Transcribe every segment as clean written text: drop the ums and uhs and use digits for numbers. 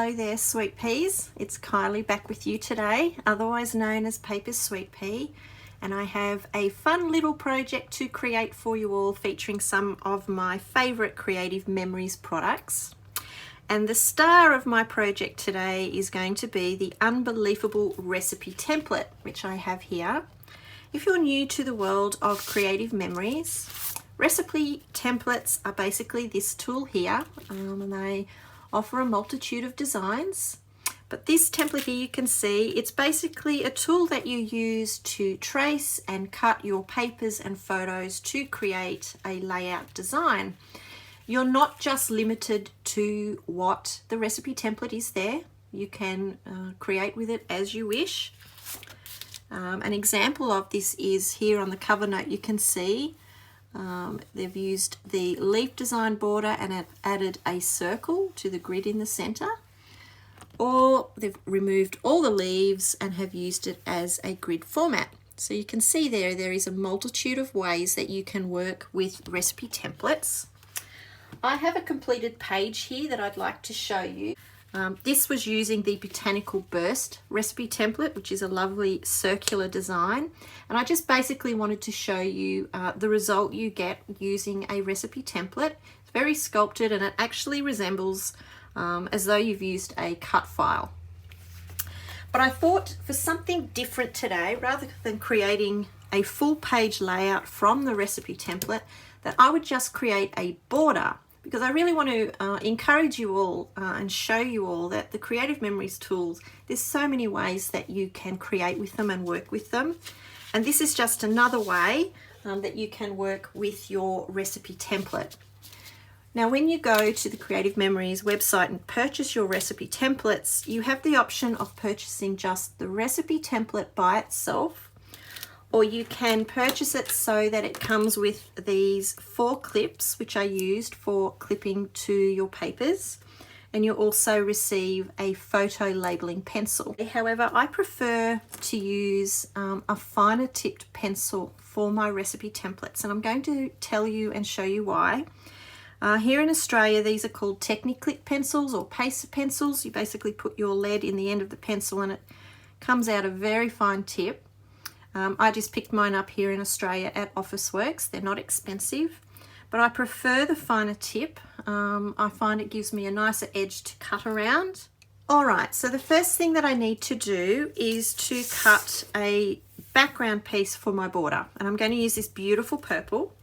Hello there, sweet peas. It's Kylie back with you today, otherwise known as Paper's Sweet Pea, and I have a fun little project to create for you all featuring some of my favourite Creative Memories products. And the star of my project today is going to be the Unbe-Leaf-Able Recipe Template, which I have here. If you're new to the world of Creative Memories, recipe templates are basically this tool here, and they offer a multitude of designs. But this template here, you can see, it's basically a tool that you use to trace and cut your papers and photos to create a layout design. You're not just limited to what the recipe template is there. You can create with it as you wish. An example of this is here on the cover note. You can see they've used the leaf design border and added a circle to the grid in the center, or they've removed all the leaves and have used it as a grid format. So you can see there is a multitude of ways that you can work with recipe templates. I have a completed page here that I'd like to show you. This was using the Botanical Burst recipe template, which is a lovely circular design, and I just basically wanted to show you the result you get using a recipe template. It's very sculpted and it actually resembles as though you've used a cut file. But I thought for something different today, rather than creating a full page layout from the recipe template, that I would just create a border, because I really want to encourage you all and show you all that the Creative Memories tools, there's so many ways that you can create with them and work with them. And this is just another way that you can work with your recipe template. Now, when you go to the Creative Memories website and purchase your recipe templates, you have the option of purchasing just the recipe template by itself, or you can purchase it so that it comes with these 4 clips, which are used for clipping to your papers, and you also receive a photo labeling pencil. However, I prefer to use a finer tipped pencil for my recipe templates, and I'm going to tell you and show you why. Here in Australia, these are called Techniclip pencils or pacer pencils. You basically put your lead in the end of the pencil and it comes out a very fine tip. I just picked mine up here in Australia at Officeworks. They're not expensive, but I prefer the finer tip. I find it gives me a nicer edge to cut around. Alright, so the first thing that I need to do is to cut a background piece for my border, and I'm going to use this beautiful purple.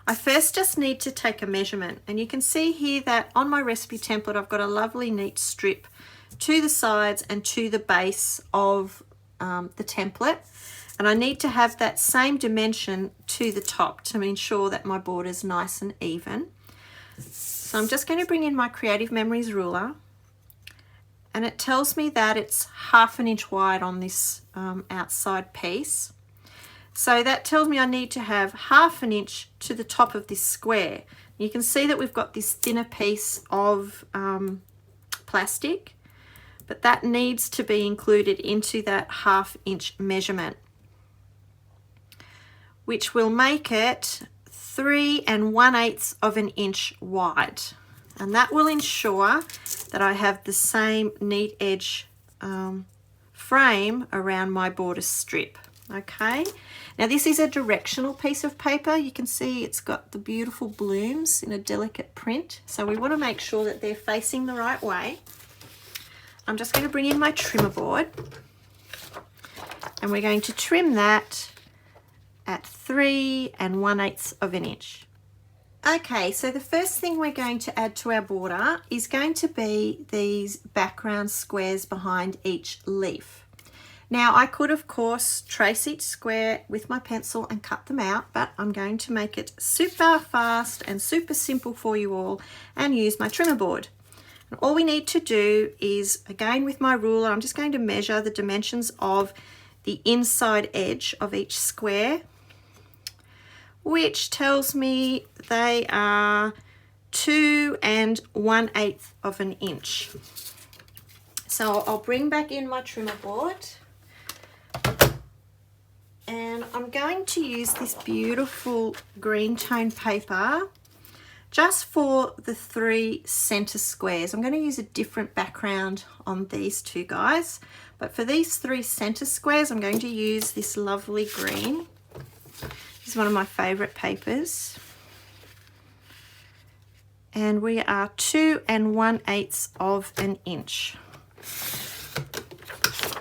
I first just need to take a measurement, and you can see here that on my recipe template I've got a lovely neat strip to the sides and to the base of the template. And I need to have that same dimension to the top to ensure that my border is nice and even. So I'm just going to bring in my Creative Memories ruler, and it tells me that it's 1/2 inch wide on this outside piece. So that tells me I need to have 1/2 inch to the top of this square. You can see that we've got this thinner piece of plastic, but that needs to be included into that 1/2 inch measurement, which will make it 3 1/8 inch wide. And that will ensure that I have the same neat edge frame around my border strip. Okay, now this is a directional piece of paper. You can see it's got the beautiful blooms in a delicate print, so we want to make sure that they're facing the right way. I'm just going to bring in my trimmer board, and we're going to trim that at 3 1/8 inch. Okay, so the first thing we're going to add to our border is going to be these background squares behind each leaf. Now, I could of course trace each square with my pencil and cut them out, but I'm going to make it super fast and super simple for you all and use my trimmer board. And all we need to do is, again with my ruler, I'm just going to measure the dimensions of the inside edge of each square, which tells me they are 2 1/8 inch. So I'll bring back in my trimmer board, and I'm going to use this beautiful green tone paper just for the 3 center squares. I'm going to use a different background on these two guys, but for these 3 center squares I'm going to use this lovely green. This is one of my favorite papers, and we are 2 1/8 of an inch.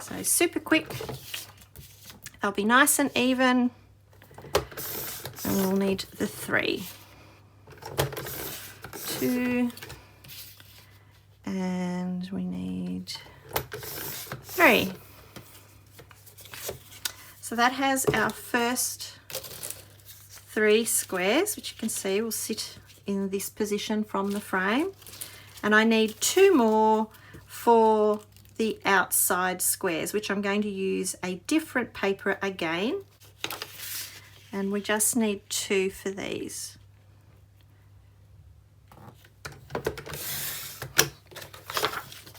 So super quick, they'll be nice and even, and we'll need the 3. 2, and we need 3. So that has our first 3 squares, which you can see will sit in this position from the frame, and I need 2 more for the outside squares, which I'm going to use a different paper again, and we just need 2 for these.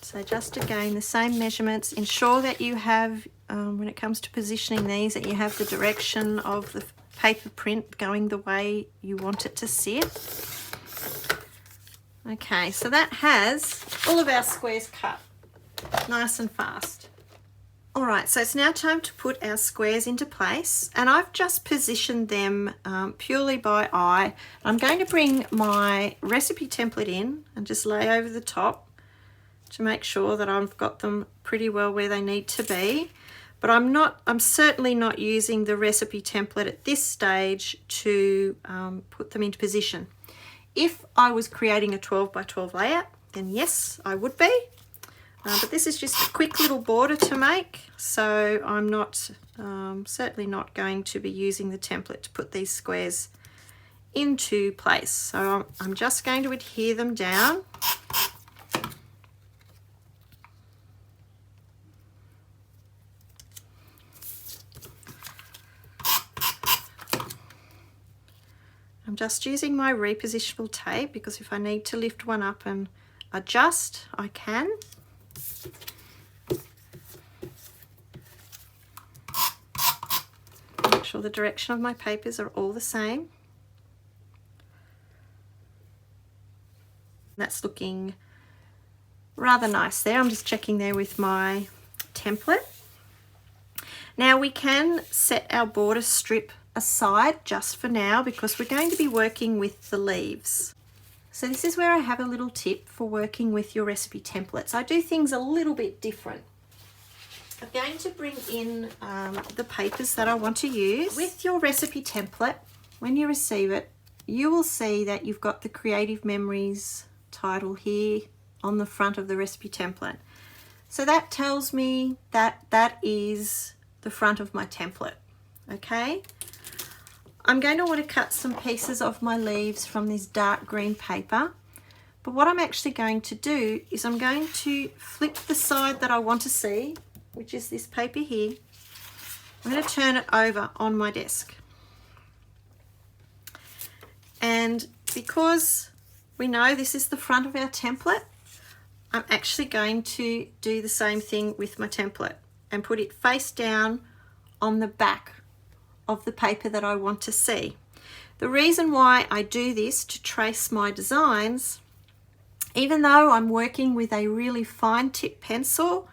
So just again the same measurements. Ensure that you have, when it comes to positioning these, that you have the direction of the paper print going the way you want it to sit. Okay, so that has all of our squares cut nice and fast. All right, so it's now time to put our squares into place, and I've just positioned them purely by eye. I'm going to bring my recipe template in and just lay over the top to make sure that I've got them pretty well where they need to be. But I'm certainly not using the recipe template at this stage to put them into position. If I was creating a 12 by 12 layout, then yes, I would be. But this is just a quick little border to make, so I'm not certainly not going to be using the template to put these squares into place. So I'm just going to adhere them down. I'm just using my repositionable tape because if I need to lift one up and adjust, I can. Make sure the direction of my papers are all the same. That's looking rather nice there. I'm just checking there with my template. Now we can set our border strip aside just for now because we're going to be working with the leaves. So this is where I have a little tip for working with your recipe templates. I do things a little bit different. I'm going to bring in the papers that I want to use. With your recipe template, when you receive it, you will see that you've got the Creative Memories title here on the front of the recipe template. So that tells me that that is the front of my template. Okay, I'm going to want to cut some pieces of my leaves from this dark green paper, but what I'm actually going to do is I'm going to flip the side that I want to see, which is this paper here. I'm going to turn it over on my desk, and because we know this is the front of our template, I'm actually going to do the same thing with my template and put it face down on the back of the paper that I want to see. The reason why I do this to trace my designs, even though I'm working with a really fine tip pencil,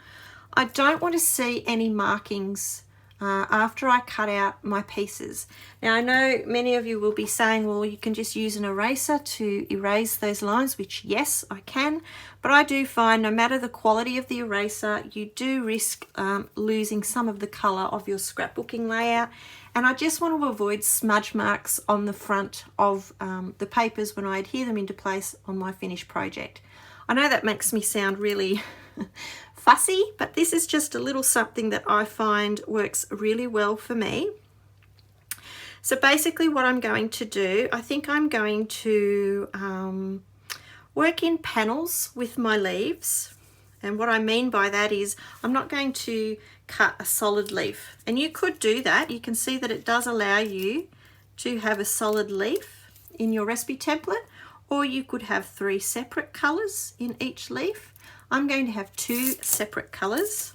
I don't want to see any markings after I cut out my pieces. Now I know many of you will be saying, well, you can just use an eraser to erase those lines, which yes, I can, but I do find no matter the quality of the eraser, you do risk losing some of the color of your scrapbooking layout, and I just want to avoid smudge marks on the front of the papers when I adhere them into place on my finished project. I know that makes me sound really fussy, but this is just a little something that I find works really well for me. So basically what I'm going to do, I think I'm going to work in panels with my leaves. And what I mean by that is I'm not going to cut a solid leaf. And you could do that. You can see that it does allow you to have a solid leaf in your recipe template, or you could have 3 separate colors in each leaf. I'm going to have 2 separate colors.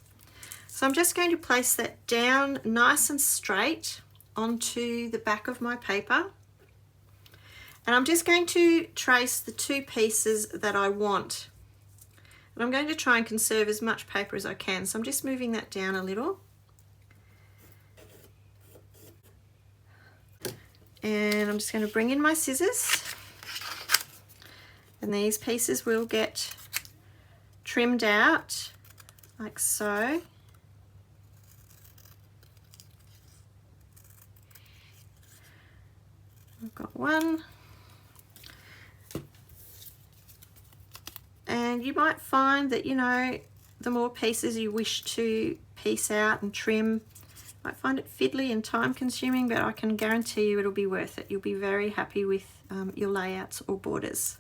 So I'm just going to place that down nice and straight onto the back of my paper. And I'm just going to trace the 2 pieces that I want. And I'm going to try and conserve as much paper as I can. So I'm just moving that down a little. And I'm just going to bring in my scissors. And these pieces will get trimmed out like so. I've got one. And you might find that, you know, the more pieces you wish to piece out and trim, you might find it fiddly and time consuming, but I can guarantee you it'll be worth it. You'll be very happy with your layouts or borders.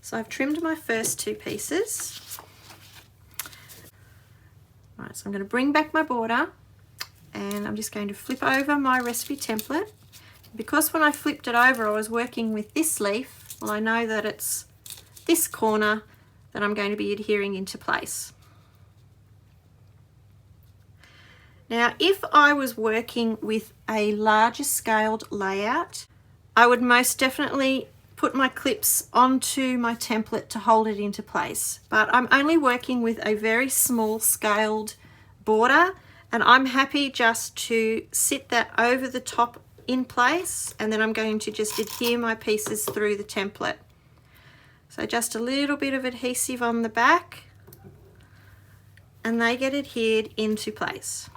So I've trimmed my first 2 pieces. Right, so I'm going to bring back my border and I'm just going to flip over my recipe template. Because when I flipped it over I was working with this leaf, well, I know that it's this corner that I'm going to be adhering into place. Now, if I was working with a larger scaled layout, I would most definitely put my clips onto my template to hold it into place. But I'm only working with a very small scaled border, and I'm happy just to sit that over the top in place, and then I'm going to just adhere my pieces through the template. So just a little bit of adhesive on the back and they get adhered into place.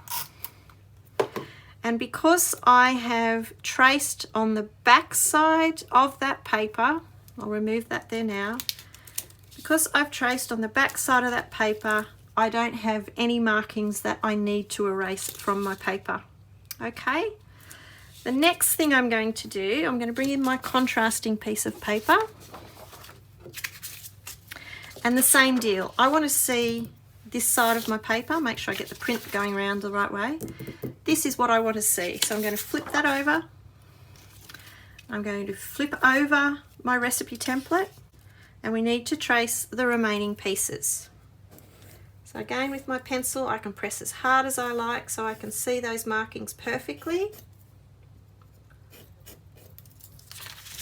And because I have traced on the back side of that paper, I'll remove that there now. Because I've traced on the back side of that paper, I don't have any markings that I need to erase from my paper. Okay, the next thing I'm going to do, I'm going to bring in my contrasting piece of paper. And the same deal, I want to see this side of my paper, make sure I get the print going around the right way. This is what I want to see. So I'm going to flip that over. I'm going to flip over my recipe template and we need to trace the remaining pieces. So again, with my pencil, I can press as hard as I like so I can see those markings perfectly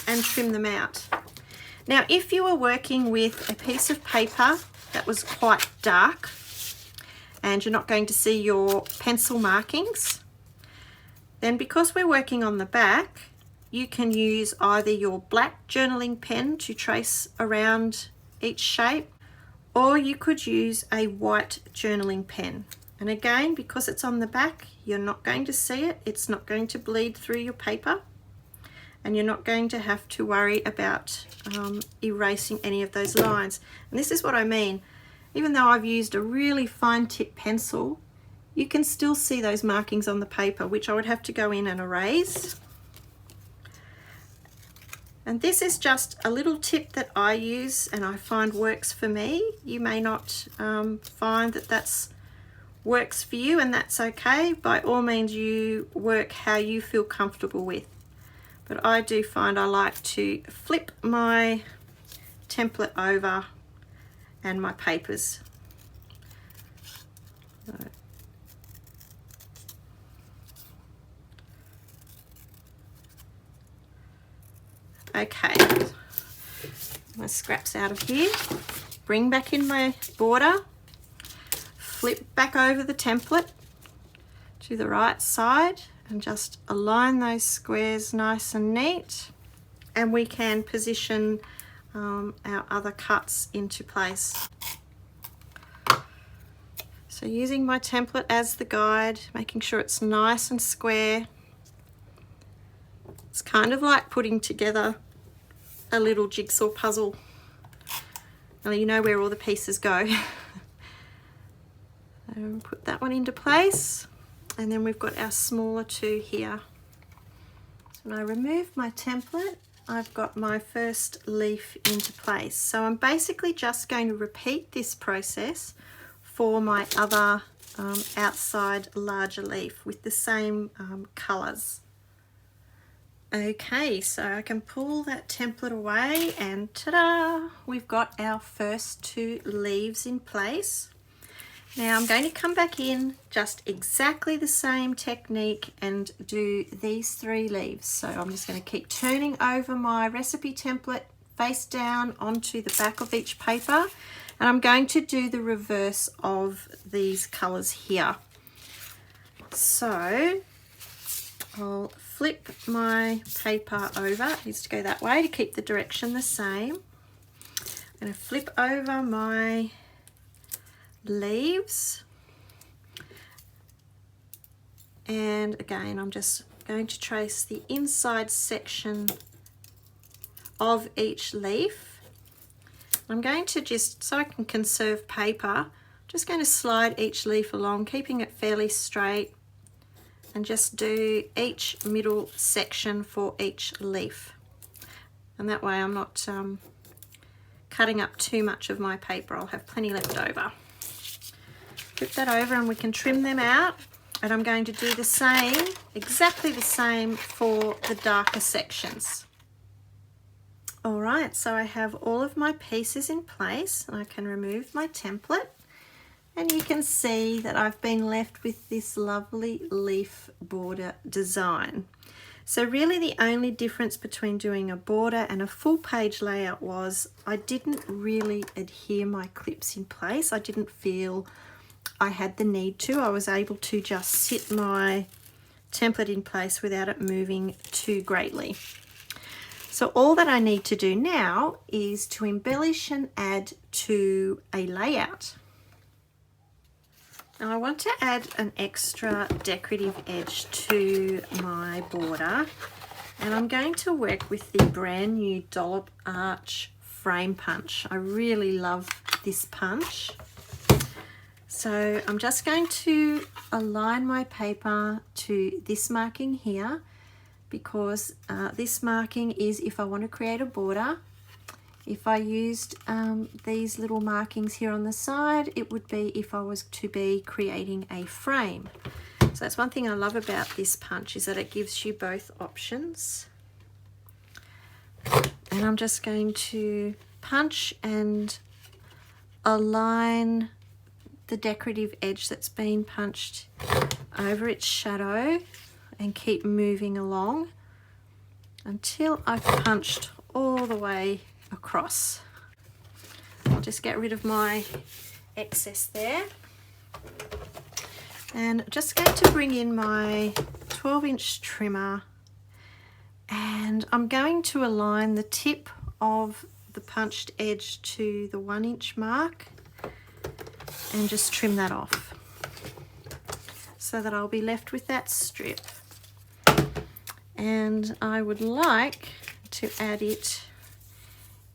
and trim them out. Now, if you were working with a piece of paper that was quite dark and you're not going to see your pencil markings, then because we're working on the back, you can use either your black journaling pen to trace around each shape, or you could use a white journaling pen. And again, because it's on the back, you're not going to see it. It's not going to bleed through your paper. And you're not going to have to worry about erasing any of those lines. And this is what I mean. Even though I've used a really fine tip pencil, you can still see those markings on the paper, which I would have to go in and erase. And this is just a little tip that I use and I find works for me. You may not find that that's works for you, and that's okay. By all means, you work how you feel comfortable with. But I do find I like to flip my template over and my papers. Okay, my scraps out of here. Bring back in my border. Flip back over the template to the right side. And just align those squares nice and neat, and we can position our other cuts into place. So using my template as the guide, making sure it's nice and square. It's kind of like putting together a little jigsaw puzzle. Now you know where all the pieces go. So put that one into place. And then we've got our smaller 2 here. So when I remove my template, I've got my first leaf into place. So I'm basically just going to repeat this process for my other outside larger leaf with the same colours. Okay, so I can pull that template away and ta-da! We've got our first 2 leaves in place. Now I'm going to come back in just exactly the same technique and do these 3 leaves. So I'm just going to keep turning over my recipe template face down onto the back of each paper, and I'm going to do the reverse of these colours here. So I'll flip my paper over. It needs to go that way to keep the direction the same. I'm going to flip over my leaves, and again I'm just going to trace the inside section of each leaf. I'm going to just, so I can conserve paper, just going to slide each leaf along, keeping it fairly straight, and just do each middle section for each leaf, and that way I'm not cutting up too much of my paper. I'll have plenty left over. Flip that over and we can trim them out, and I'm going to do the same, exactly the same for the darker sections. Alright, so I have all of my pieces in place, and I can remove my template, and you can see that I've been left with this lovely leaf border design. So really the only difference between doing a border and a full page layout was I didn't really adhere my clips in place. I didn't feel I had the need to. I was able to just sit my template in place without it moving too greatly. So all that I need to do now is to embellish and add to a layout. Now I want to add an extra decorative edge to my border, and I'm going to work with the brand new Dollop Arch frame punch. I really love this punch. So I'm just going to align my paper to this marking here, because this marking is if I want to create a border. If I used these little markings here on the side, it would be if I was to be creating a frame. So that's one thing I love about this punch, is that it gives you both options. And I'm just going to punch and align the decorative edge that's been punched over its shadow, and keep moving along until I've punched all the way across. I'll just get rid of my excess there, and just going to bring in my 12-inch trimmer, and I'm going to align the tip of the punched edge to the 1-inch mark and just trim that off, so that I'll be left with that strip. And I would like to add it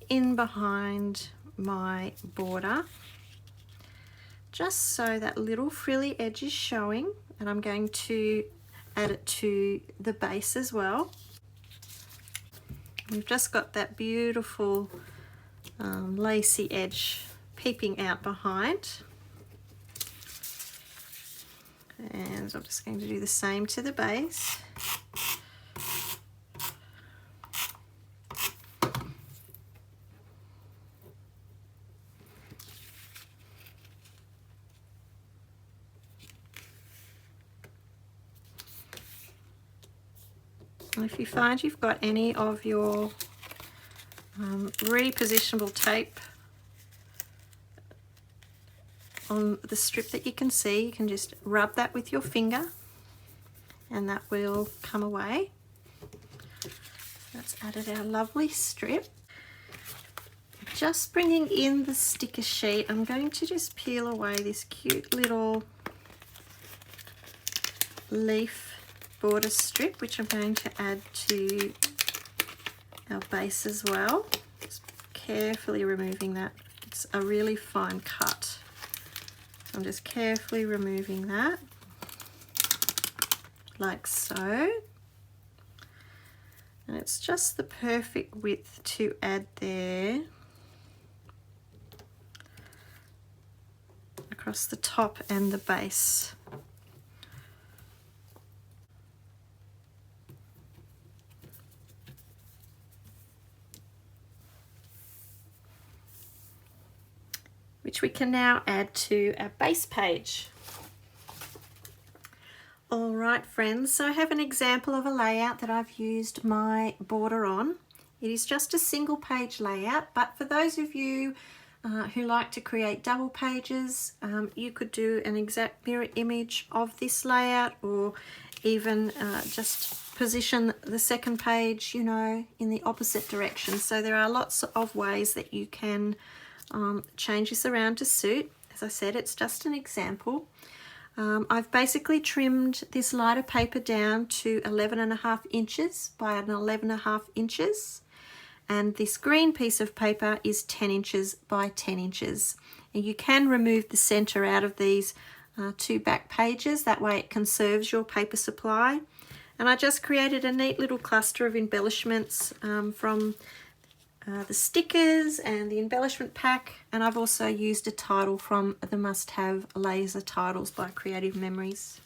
in behind my border, just so that little frilly edge is showing, and I'm going to add it to the base as well. We've just got that beautiful lacy edge peeping out behind. And I'm just going to do the same to the base. And if you find you've got any of your repositionable tape on the strip that you can just rub that with your finger, and that will come away. That's added our lovely strip. Just bringing in the sticker sheet, I'm going to just peel away this cute little leaf border strip, which I'm going to add to our base as well. Just carefully removing that. It's a really fine cut. I'm just carefully removing that, like so. And it's just the perfect width to add there across the top and the base. which which we can now add to our base page. All right, friends, so I have an example of a layout that I've used my border on. It is just a single page layout, but for those of you who like to create double pages, you could do an exact mirror image of this layout, or even just position the second page, you know, in the opposite direction. So there are lots of ways that you can change this around to suit. As I said, it's just an example. I've basically trimmed this lighter paper down to 11.5 inches by 11.5 inches. And this green piece of paper is 10 inches by 10 inches. And you can remove the center out of these two back pages. That way it conserves your paper supply. And I just created a neat little cluster of embellishments from the stickers and the embellishment pack. And I've also used a title from the must-have laser titles by Creative Memories.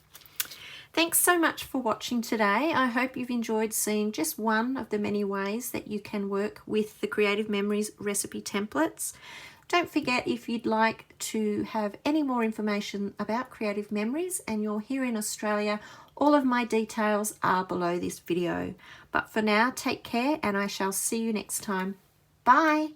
Thanks so much for watching today. I hope you've enjoyed seeing just one of the many ways that you can work with the Creative Memories recipe templates. Don't forget, if you'd like to have any more information about Creative Memories and you're here in Australia, all of my details are below this video. But for now, take care and I shall see you next time. Bye.